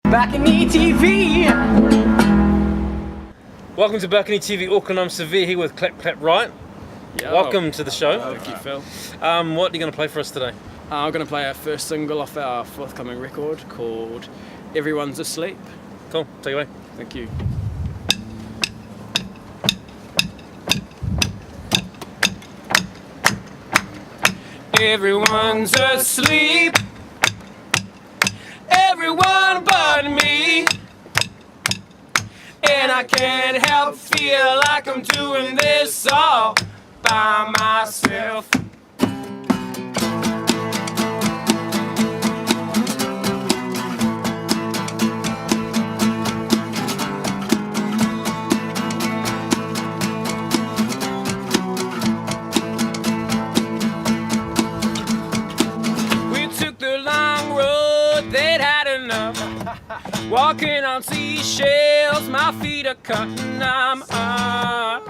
BalconyTV. Welcome to BalconyTV Auckland. I'm SIR-VERE here with Clap Clap Riot. Welcome to the show. Thank you, Phil. What are you going to play for us today? I'm going to play our first single off our forthcoming record called Everyone's Asleep. Cool, take it away. Thank you. Everyone's asleep, everyone but me, and I can't help feel like I'm doing this all by myself. Walking on seashells, my feet are cutting. I'm on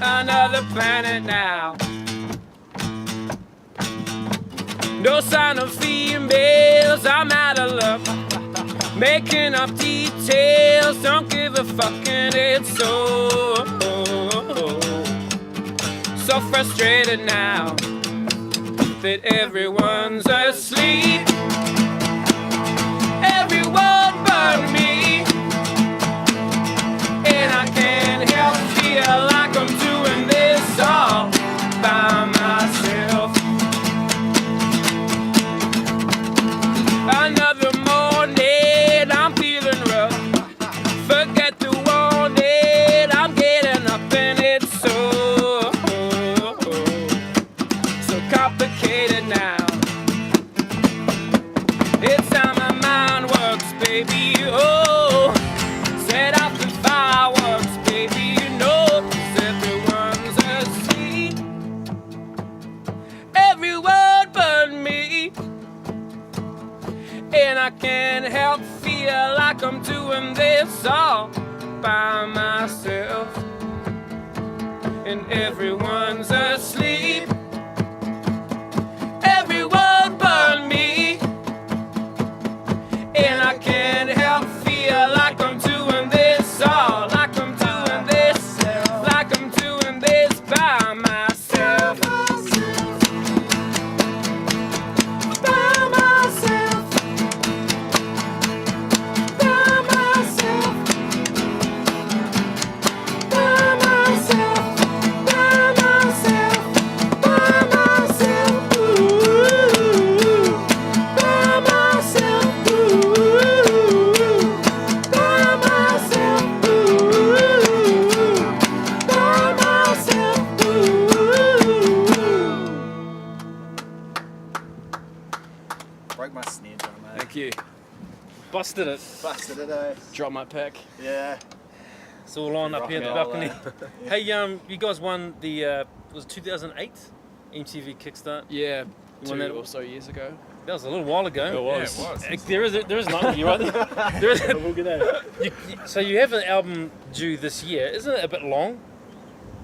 another planet now. No sign of females, I'm out of luck. Making up details, don't give a fuck, and it's so frustrated now that everyone's asleep. Everyone but me, and I can't help feel like I'm doing this all by myself. Another morning, I'm feeling rough. Forget the warning, I'm getting up, and it's so complicated now. It's time my mind works, baby, oh. Set off the fireworks, baby, you know, 'cause everyone's asleep. Everyone but me, and I can't help feel like I'm doing this all by myself. And everyone's asleep. Everyone but me, and I can't help feel like I'm doing this all, like I'm doing this, like I'm doing this by myself. By myself. By myself. By myself. By myself. By myself. Ooh. By myself. Ooh. By myself. Ooh. By myself. Ooh. Broke my snare drum, mate. Thank you. Busted it. Busted it, eh? Drop my pick. Yeah. It's all on up here at the Rock balcony. and roll, Hey, you guys won the, was it 2008 MTV Kickstart? Yeah, You won that 2 or so years ago. That was a little while ago. It was. Yeah, it was. There is not, you're right. There is, so you have an album due this year. Isn't it a bit long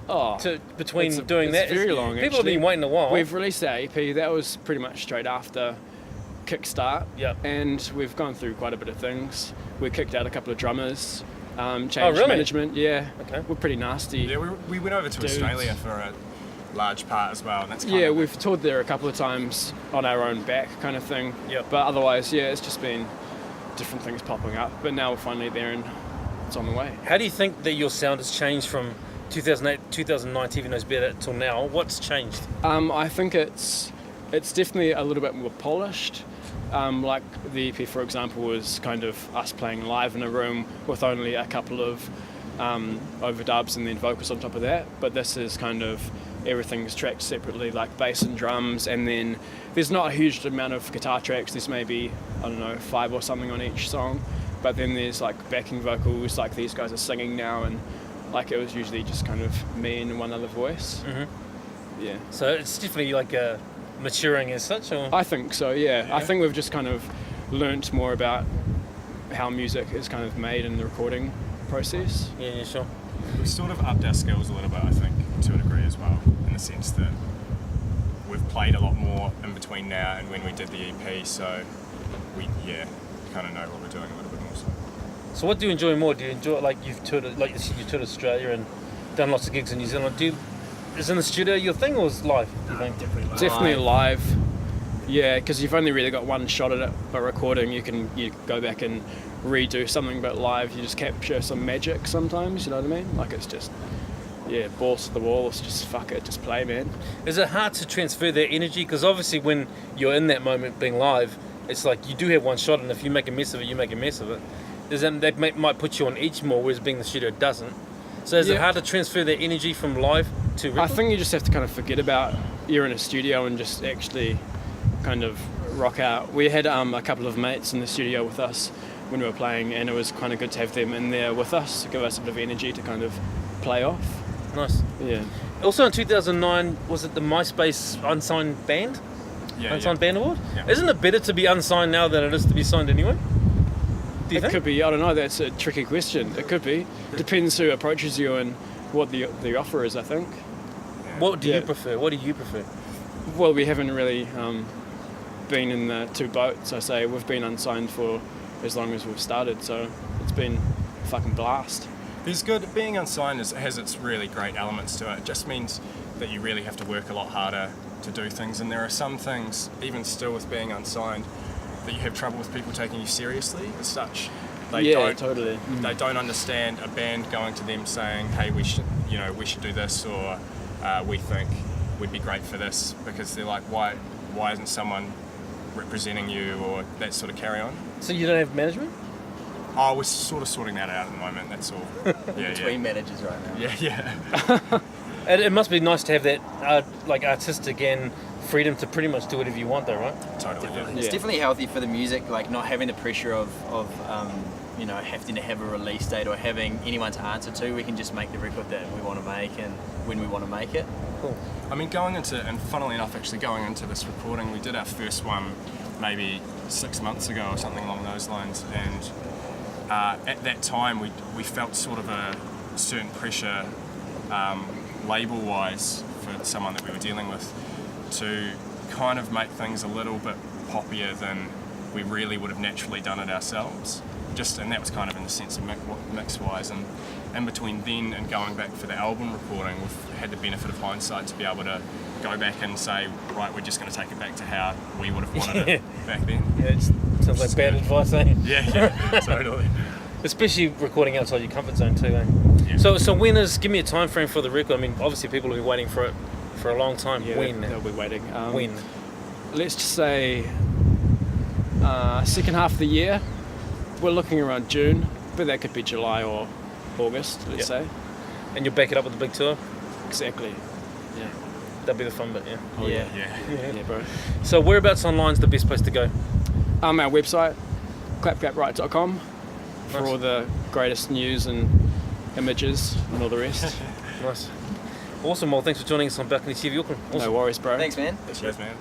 Oh, between it's doing that? very long, People have actually. been waiting a while. We've released our EP, that was pretty much straight after Kickstart. Yep. And we've gone through quite a bit of things. We kicked out a couple of drummers, changed really? management, yeah. Okay. We're pretty nasty. Yeah, we went over to Dudes. Australia for a large part as well, and that's kind Yeah, of we've toured there a couple of times on our own back kind of thing. Yep. But otherwise, yeah, it's just been different things popping up. But now we're finally there and it's on the way. How do you think that your sound has changed from 2008, 2009 TV Knows Better till now? What's changed? I think it's definitely a little bit more polished. Like the EP, for example, was kind of us playing live in a room with only a couple of overdubs and then vocals on top of that. But this is kind of everything's tracked separately, like bass and drums, and then there's not a huge amount of guitar tracks. There's maybe, I don't know, 5 or something on each song. But then there's like backing vocals, like these guys are singing now, and like it was usually just kind of me and one other voice. Mm-hmm. Yeah. So it's definitely like maturing as such, or? I think so, yeah. I think we've just kind of learnt more about how music is kind of made in the recording process. Yeah, sure. We've sort of upped our skills a little bit, I think, to a degree as well, in the sense that we've played a lot more in between now and when we did the EP, so we kind of know what we're doing a little bit more. So what do you enjoy more? Do you enjoy, like you've toured, like you said, you toured Australia and done lots of gigs in New Zealand. Is in the studio your thing or is live? Do you think? Definitely live. Yeah, because you've only really got one shot at it. But recording, you go back and redo something. But live, you just capture some magic sometimes. You know what I mean? Like it's just, balls to the wall. It's just fuck it, just play, man. Is it hard to transfer that energy? Because obviously when you're in that moment being live, it's like you do have one shot, and if you make a mess of it, you make a mess of it. That might put you on edge more, whereas being in the studio doesn't. So is it hard to transfer that energy from live to record? I think you just have to kind of forget about you're in a studio and just actually kind of rock out. We had a couple of mates in the studio with us when we were playing, and it was kind of good to have them in there with us to give us a bit of energy to kind of play off. Nice. Yeah. Also in 2009, was it the MySpace unsigned band? Unsigned band award? Yeah. Isn't it better to be unsigned now than it is to be signed anyway? Do you think? Could be. I don't know. That's a tricky question. It could be. Depends who approaches you and what the offer is, I think. What do you prefer? What do you prefer? Well, we haven't really been in the two boats. I say we've been unsigned for as long as we've started, so it's been a fucking blast. There's good. Being unsigned has its really great elements to it. It just means that you really have to work a lot harder to do things, and there are some things, even still with being unsigned, that you have trouble with people taking you seriously as such. They don't understand a band going to them saying, hey, we should do this, or we think we'd be great for this, because they're like, why isn't someone representing you, or that sort of carry on. So you don't have management? Oh, we're sort of sorting that out at the moment, that's all. Between managers right now. Yeah. It must be nice to have that artistic and freedom to pretty much do whatever you want though, right? Totally, yeah. It's definitely healthy for the music, like not having the pressure of having to have a release date or having anyone to answer to. We can just make the record that we want to make and when we want to make it. Cool. I mean, funnily enough, actually going into this recording, we did our first one maybe 6 months ago or something along those lines, and at that time we felt sort of a certain pressure label-wise for someone that we were dealing with to kind of make things a little bit poppier than we really would have naturally done it ourselves. And that was kind of in the sense of mix-wise, and in between then and going back for the album recording, we've had the benefit of hindsight to be able to go back and say, right, we're just going to take it back to how we would have wanted it back then. Yeah, it sounds like bad advice, eh? Yeah, totally. Especially recording outside your comfort zone too, eh? Yeah. So give me a time frame for the record. I mean, obviously people will be waiting for it for a long time. Yeah, when? They'll be waiting. When? Let's just say second half of the year. We're looking around June, but that could be July or August, let's say. And you'll back it up with the big tour? Exactly. Yeah. That'll be the fun bit, yeah. Oh, yeah, bro. So whereabouts online is the best place to go? Our website, clapclapriot.com, for all the greatest news and images and all the rest. Nice. Awesome. Well, thanks for joining us on BalconyTV Auckland. Awesome. No worries, bro. Thanks, man. Cheers, man.